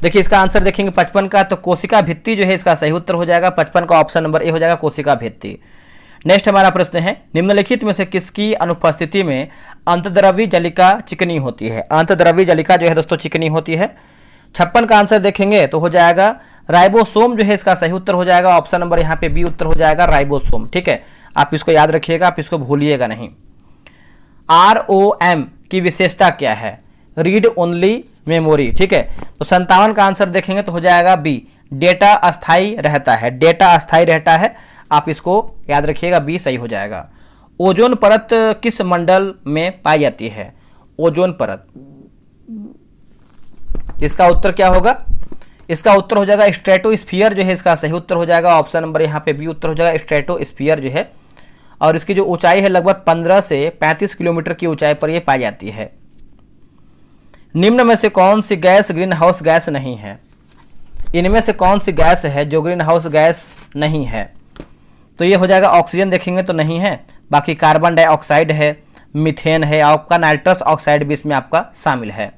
देखिए इसका आंसर देखेंगे 55 का, तो कोशिका भित्ति जो है इसका सही उत्तर हो जाएगा। 55 का ऑप्शन नंबर ए हो जाएगा, कोशिका भित्ति। नेक्स्ट हमारा प्रश्न है, निम्नलिखित में से किसकी अनुपस्थिति में अंतद्रव्यी जलिका चिकनी होती है। अंतद्रव्यी जलिका जो है दोस्तों चिकनी होती है। 56 का आंसर देखेंगे तो हो जाएगा राइबोसोम जो है इसका सही उत्तर हो जाएगा। ऑप्शन नंबर यहाँ पे बी उत्तर हो जाएगा, राइबोसोम। ठीक है, आप इसको याद रखिएगा, आप इसको भूलिएगा नहीं। ROM की विशेषता क्या है, रीड ओनली मेमोरी। ठीक है, तो 57 का आंसर देखेंगे तो हो जाएगा बी, डेटा अस्थाई रहता है। डेटा अस्थाई रहता है, आप इसको याद रखिएगा, बी सही हो जाएगा। ओजोन परत किस मंडल में पाई जाती है। ओजोन परत, इसका उत्तर क्या होगा, इसका उत्तर हो जाएगा स्ट्रेटोस्फीयर जो है इसका सही उत्तर हो जाएगा। ऑप्शन नंबर यहाँ पे बी उत्तर हो जाएगा, स्ट्रेटोस्फीयर जो है। और इसकी जो ऊंचाई है लगभग 15 से 35 किलोमीटर की ऊंचाई पर यह पाई जाती है। निम्न में से कौन सी गैस ग्रीन हाउस गैस नहीं है। इनमें से कौन सी गैस है जो ग्रीन हाउस गैस नहीं है, तो ये हो जाएगा ऑक्सीजन देखेंगे तो नहीं है, बाकी कार्बन डाइऑक्साइड है, मीथेन है, आपका नाइट्रस ऑक्साइड भी इसमें आपका शामिल है।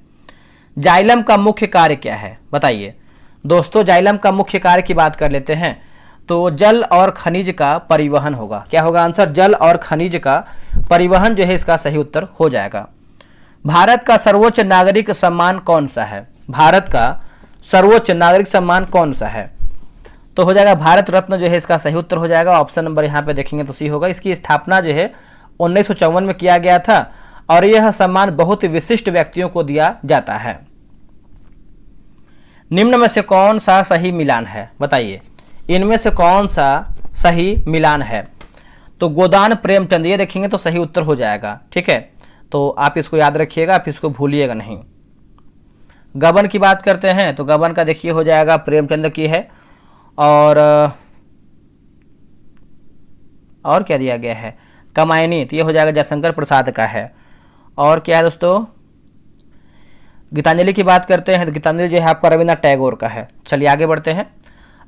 जाइलम का मुख्य कार्य क्या है बताइए। दोस्तों जाइलम का मुख्य कार्य की बात कर लेते हैं तो जल और खनिज का परिवहन होगा। क्या होगा आंसर, जल और खनिज का परिवहन जो है इसका सही उत्तर हो जाएगा। भारत का सर्वोच्च नागरिक सम्मान कौन सा है। भारत का सर्वोच्च नागरिक सम्मान कौन सा है, तो हो जाएगा भारत रत्न जो है इसका सही उत्तर हो जाएगा। ऑप्शन नंबर यहाँ पे देखेंगे तो सी होगा। इसकी स्थापना जो है 1954 में किया गया था और यह सम्मान बहुत विशिष्ट व्यक्तियों को दिया जाता है। निम्न में से कौन सा सही मिलान है बताइए। इनमें से कौन सा सही मिलान है, तो गोदान प्रेमचंद, ये देखेंगे तो सही उत्तर हो जाएगा। ठीक है, तो आप इसको याद रखिएगा, आप इसको भूलिएगा नहीं। गबन की बात करते हैं तो गबन का देखिए हो जाएगा प्रेमचंद की है। और क्या दिया गया है, कमायनी, तो ये हो जाएगा जयशंकर प्रसाद का है। और क्या है दोस्तों, गीतांजलि की बात करते हैं तो गीतांजलि जो है आपका रविन्द्रनाथ टैगोर का है। चलिए आगे बढ़ते हैं।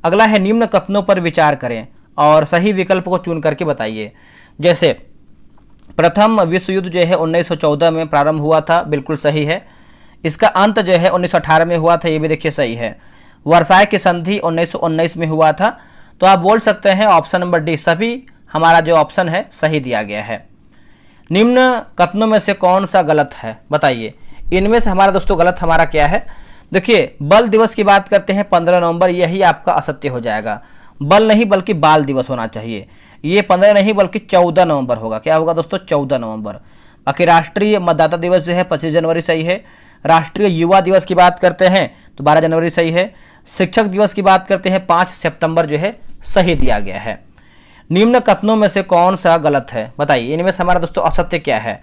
अगला है निम्न कथनों पर विचार करें और सही विकल्प को चुन करके बताइए। जैसे प्रथम विश्व युद्ध जो है 1914 में प्रारंभ हुआ था, बिल्कुल सही है। इसका अंत जो है 1918 में हुआ था, ये भी देखिए सही है। वर्साय की संधि 1919 में हुआ था, तो आप बोल सकते हैं ऑप्शन नंबर डी, सभी हमारा जो ऑप्शन है सही दिया गया है। निम्न कथनों में से कौन सा गलत है बताइए। इनमें से हमारा दोस्तों गलत हमारा क्या है, देखिए बल दिवस की बात करते हैं 15 नवंबर, यही आपका असत्य हो जाएगा। बल नहीं बल्कि बाल दिवस होना चाहिए, ये 15 नहीं बल्कि 14 नवंबर होगा। क्या होगा दोस्तों, 14 नवंबर। बाकी राष्ट्रीय मतदाता दिवस जो है 25 जनवरी सही है। राष्ट्रीय युवा दिवस की बात करते हैं तो 12 जनवरी सही है। शिक्षक दिवस की बात करते हैं 5 सितंबर जो है सही दिया गया है। निम्न कथनों में से कौन सा गलत है बताइए। इनमें से हमारा दोस्तों असत्य क्या है,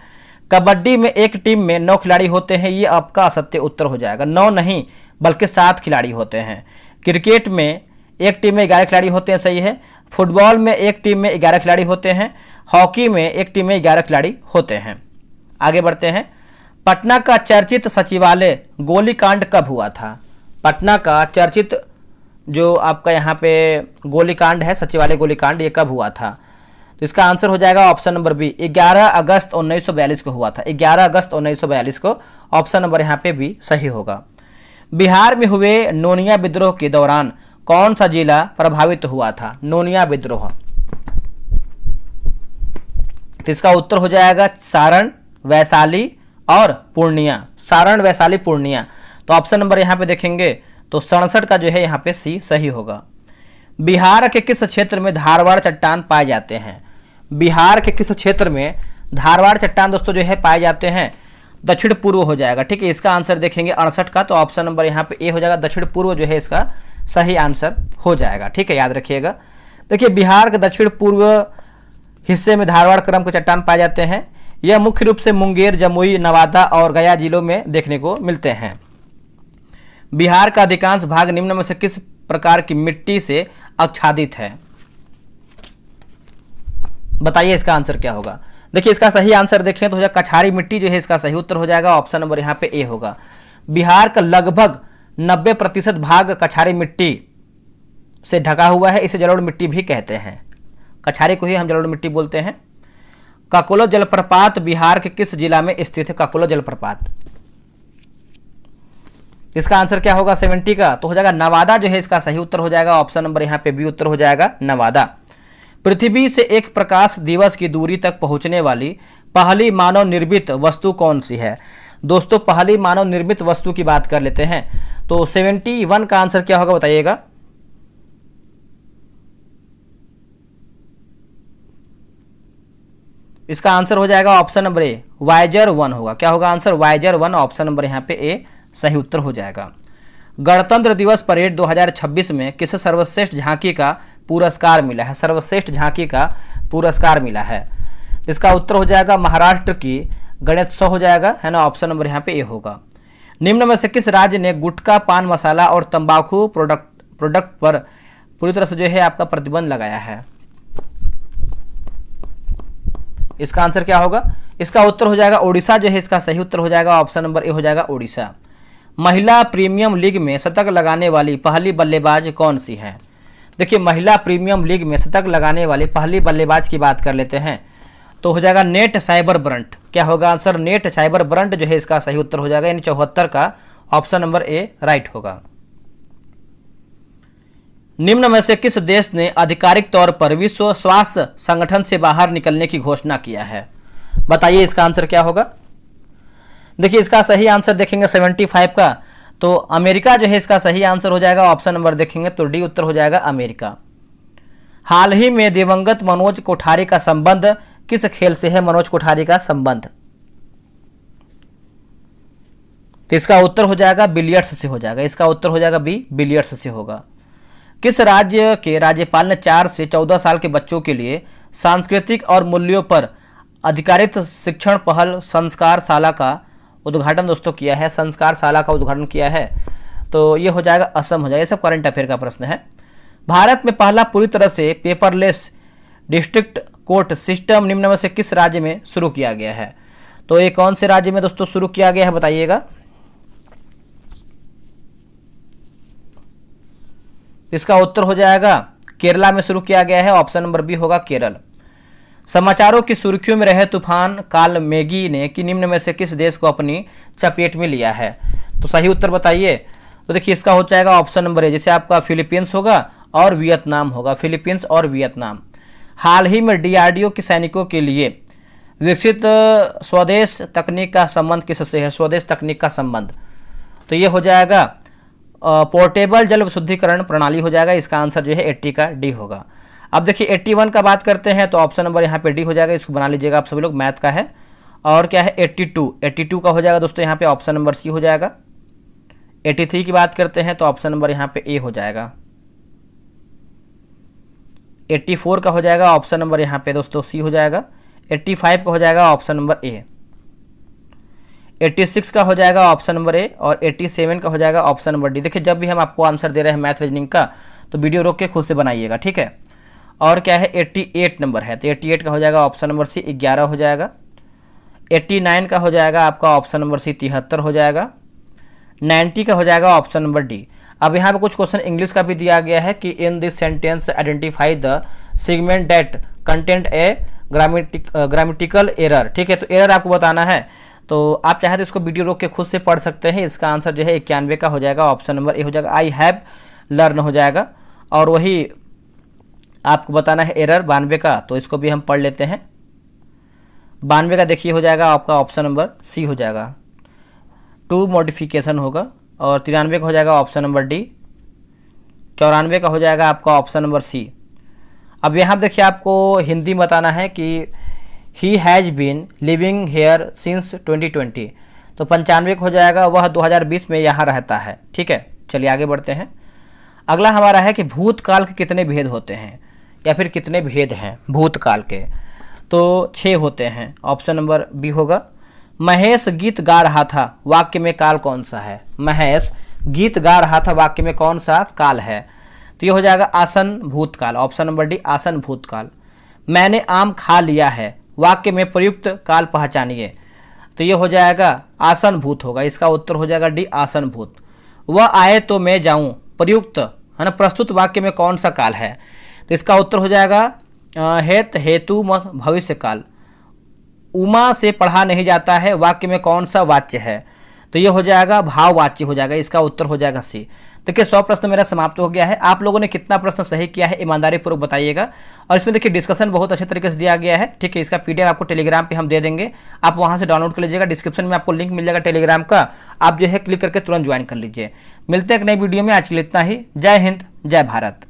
कबड्डी में एक टीम में 9 खिलाड़ी होते हैं, ये आपका असत्य उत्तर हो जाएगा। 9 नहीं बल्कि 7 खिलाड़ी होते हैं। क्रिकेट में एक टीम में 11 खिलाड़ी होते हैं, सही है। फुटबॉल में एक टीम में 11 खिलाड़ी होते हैं। हॉकी में एक टीम में 11 खिलाड़ी होते हैं। आगे बढ़ते हैं। पटना का चर्चित सचिवालय गोलीकांड कब हुआ था। पटना का चर्चित जो आपका यहाँ पे गोलीकांड है, सचिवालय गोलीकांड, ये कब हुआ था? तो इसका आंसर हो जाएगा ऑप्शन नंबर बी, 11 अगस्त 1942 को हुआ था। 11 अगस्त 1942 को, ऑप्शन नंबर यहाँ पे बी सही होगा। बिहार में हुए नोनिया विद्रोह के दौरान कौन सा जिला प्रभावित हुआ था? नोनिया विद्रोह, तो इसका उत्तर हो जाएगा सारण, वैशाली और पूर्णिया। सारण, वैशाली, पूर्णिया। तो ऑप्शन नंबर यहाँ पे देखेंगे तो 67 का जो है यहाँ पे सी सही होगा। बिहार के किस क्षेत्र में धारवाड़ चट्टान पाए जाते हैं? बिहार के किस क्षेत्र में धारवाड़ चट्टान दोस्तों जो है पाए जाते हैं? दक्षिण पूर्व हो जाएगा। ठीक है, इसका आंसर देखेंगे 68 का, तो ऑप्शन नंबर यहाँ पे ए हो जाएगा। दक्षिण पूर्व जो है इसका सही आंसर हो जाएगा। ठीक है, याद रखिएगा। देखिए, बिहार के दक्षिण पूर्व हिस्से में धारवाड़ क्रम के चट्टान पाए जाते हैं। यह मुख्य रूप से मुंगेर, जमुई, नवादा और गया जिलों में देखने को मिलते हैं। बिहार का अधिकांश भाग निम्न में से किस प्रकार की मिट्टी से आच्छादित है? बताइए इसका आंसर क्या होगा। देखिए, इसका सही आंसर देखें तो हो जाएगा कछारी मिट्टी जो है इसका सही उत्तर हो जाएगा। ऑप्शन नंबर यहाँ पे ए होगा। बिहार का लगभग 90% भाग कछारी मिट्टी से ढका हुआ है। इसे जलोढ़ मिट्टी भी कहते हैं। कछारी को ही हम जलोढ़ मिट्टी बोलते हैं। काकोलो जलप्रपात बिहार के किस जिला में स्थित है? काकोलो जलप्रपात, इसका आंसर क्या होगा 70 का? तो हो जाएगा नवादा जो है इसका सही उत्तर हो जाएगा। ऑप्शन नंबर यहाँ पे बी उत्तर हो जाएगा, नवादा। पृथ्वी से एक प्रकाश दिवस की दूरी तक पहुंचने वाली पहली मानव निर्मित वस्तु कौन सी है? दोस्तों, पहली मानव निर्मित वस्तु की बात कर लेते हैं तो 71 का आंसर क्या होगा बताइएगा। इसका आंसर हो जाएगा ऑप्शन नंबर ए, वायेजर 1 होगा। क्या होगा आंसर? वायेजर 1, ऑप्शन नंबर यहाँ पे ए सही उत्तर हो जाएगा। गणतंत्र दिवस परेड 2026 में किस सर्वश्रेष्ठ झांकी का पुरस्कार मिला है? सर्वश्रेष्ठ झांकी का पुरस्कार मिला है। इसका उत्तर हो जाएगा महाराष्ट्र की गणेशोत्सव हो जाएगा, है ना। ऑप्शन नंबर यहाँ पे ए होगा। निम्न में से किस राज्य ने गुटखा, पान मसाला और तंबाकू प्रोडक्ट पर पूरी तरह से जो है आपका प्रतिबंध लगाया है? इसका आंसर क्या होगा? इसका उत्तर हो जाएगा ओडिशा जो है इसका सही उत्तर हो जाएगा। ऑप्शन नंबर ए हो जाएगा, ओडिशा। महिला प्रीमियम लीग में शतक लगाने वाली पहली बल्लेबाज कौन सी है? देखिए, महिला प्रीमियम लीग में शतक लगाने वाली पहली बल्लेबाज की बात कर लेते हैं तो हो जाएगा नेट साइबर ब्रंट। क्या होगा आंसर? नेट साइबर ब्रंट जो है इसका सही उत्तर हो जाएगा, यानी 74 का ऑप्शन नंबर ए राइट होगा। निम्न में से किस देश ने आधिकारिक तौर पर विश्व स्वास्थ्य संगठन से बाहर निकलने की घोषणा किया है? बताइए इसका आंसर क्या होगा। देखिए, इसका सही आंसर देखेंगे 75 का, तो अमेरिका जो है इसका सही आंसर हो जाएगा। ऑप्शन नंबर देखेंगे तो डी उत्तर हो जाएगा, अमेरिका। हाल ही में दिवंगत मनोज कोठारी का संबंध किस खेल से है? मनोज कोठारी का संबंध, तो इसका उत्तर हो जाएगा बिलियर्ड्स से हो जाएगा। इसका उत्तर हो जाएगा बी, बिलियर्ड्स से होगा। किस राज्य के राज्यपाल ने 4 से 14 साल के बच्चों के लिए सांस्कृतिक और मूल्यों पर अधिकारित शिक्षण पहल संस्कार शाला का उद्घाटन दोस्तों किया है? संस्कार शाला का उद्घाटन किया है, तो ये हो जाएगा असम हो जाएगा। ये सब करंट अफेयर का प्रश्न है। भारत में पहला पूरी तरह से पेपरलेस डिस्ट्रिक्ट कोर्ट सिस्टम निम्न में से किस राज्य में शुरू किया गया है? तो ये कौन से राज्य में दोस्तों शुरू किया गया है बताइएगा। इसका उत्तर हो जाएगा केरला में शुरू किया गया है। ऑप्शन नंबर बी होगा, केरल। समाचारों की सुर्खियों में रहे तूफान काल मैगी ने कि निम्न में से किस देश को अपनी चपेट में लिया है? तो सही उत्तर बताइए। तो देखिए, इसका हो जाएगा ऑप्शन नंबर ए, जैसे आपका फिलीपींस होगा और वियतनाम होगा। फिलीपींस और वियतनाम। हाल ही में डीआरडीओ के सैनिकों के लिए विकसित स्वदेश तकनीक का संबंध किससे है? स्वदेश तकनीक का संबंध, तो ये हो जाएगा पोर्टेबल जल शुद्धिकरण प्रणाली हो जाएगा। इसका आंसर जो है 80 का डी होगा। अब देखिए 81 का बात करते हैं तो ऑप्शन नंबर यहाँ पे डी हो जाएगा। इसको बना लीजिएगा आप सभी लोग, मैथ का है। और क्या है 82 का हो जाएगा दोस्तों यहाँ पे ऑप्शन नंबर सी हो जाएगा। 83 की बात करते हैं तो ऑप्शन नंबर यहाँ पे ए हो जाएगा। 84 का हो जाएगा ऑप्शन नंबर यहाँ पे दोस्तों सी हो जाएगा। 85 का हो जाएगा ऑप्शन नंबर ए। 86 का हो जाएगा ऑप्शन नंबर ए और 87 का हो जाएगा ऑप्शन नंबर डी। देखिए, जब भी हम आपको आंसर दे रहे हैं मैथ रीजनिंग का तो वीडियो रोक के खुद से बनाइएगा, ठीक है। और क्या है 88 नंबर है, तो 88 का हो जाएगा ऑप्शन नंबर सी 11 हो जाएगा। 89 का हो जाएगा आपका ऑप्शन नंबर सी 73 हो जाएगा। 90 का हो जाएगा ऑप्शन नंबर डी। अब यहाँ पे कुछ क्वेश्चन इंग्लिश का भी दिया गया है कि in this sentence identify the segment that contains a grammatical error. ठीक है, तो एरर आपको बताना है। तो आप चाहे तो इसको वीडियो रोक के खुद से पढ़ सकते हैं। इसका आंसर जो है 91 का हो जाएगा, ऑप्शन नंबर ए हो जाएगा, आई हैव लर्न हो जाएगा। और वही आपको बताना है एरर 92 का, तो इसको भी हम पढ़ लेते हैं। 92 का देखिए हो जाएगा आपका ऑप्शन नंबर सी हो जाएगा, टू मॉडिफिकेशन होगा। और 93 का हो जाएगा ऑप्शन नंबर डी। 94 का हो जाएगा आपका ऑप्शन नंबर सी। अब यहाँ देखिए आपको हिंदी में बताना है कि he has been living here since 2020, तो 95 का हो जाएगा वह 2020 में यहाँ रहता है। ठीक है, चलिए आगे बढ़ते हैं। अगला हमारा है कि भूतकाल के कितने भेद होते हैं, या फिर कितने भेद हैं भूतकाल के, तो 6 होते हैं, ऑप्शन नंबर बी होगा। महेश गीत गा रहा था, वाक्य में काल कौन सा है? महेश गीत गा रहा था, वाक्य में कौन सा काल है? तो ये हो जाएगा आसन भूतकाल, ऑप्शन नंबर डी आसन भूतकाल। मैंने आम खा लिया है, वाक्य में प्रयुक्त काल पहचानिए, तो ये हो जाएगा आसन भूत होगा, इसका उत्तर हो जाएगा डी आसन भूत। वह आए तो मैं जाऊं, प्रयुक्त है ना, प्रस्तुत वाक्य में कौन सा काल है? तो इसका उत्तर हो जाएगा हेत हेतु भविष्य काल। उमा से पढ़ा नहीं जाता है, वाक्य में कौन सा वाच्य है? तो ये हो जाएगा भाववाच्य हो जाएगा, इसका उत्तर हो जाएगा सी। देखिए 100 प्रश्न मेरा समाप्त हो गया है। आप लोगों ने कितना प्रश्न सही किया है ईमानदारी पूर्वक बताइएगा। और इसमें देखिए डिस्कशन बहुत अच्छे तरीके से दिया गया है। ठीक है, इसका पीडीएफ आपको टेलीग्राम पे हम दे देंगे, आप वहां से डाउनलोड कर लीजिएगा। डिस्क्रिप्शन में आपको लिंक मिल जाएगा टेलीग्राम का, आप जो है क्लिक करके तुरंत ज्वाइन कर लीजिए। मिलते हैं एक नई वीडियो में, आज के लिए इतना ही। जय हिंद, जय भारत।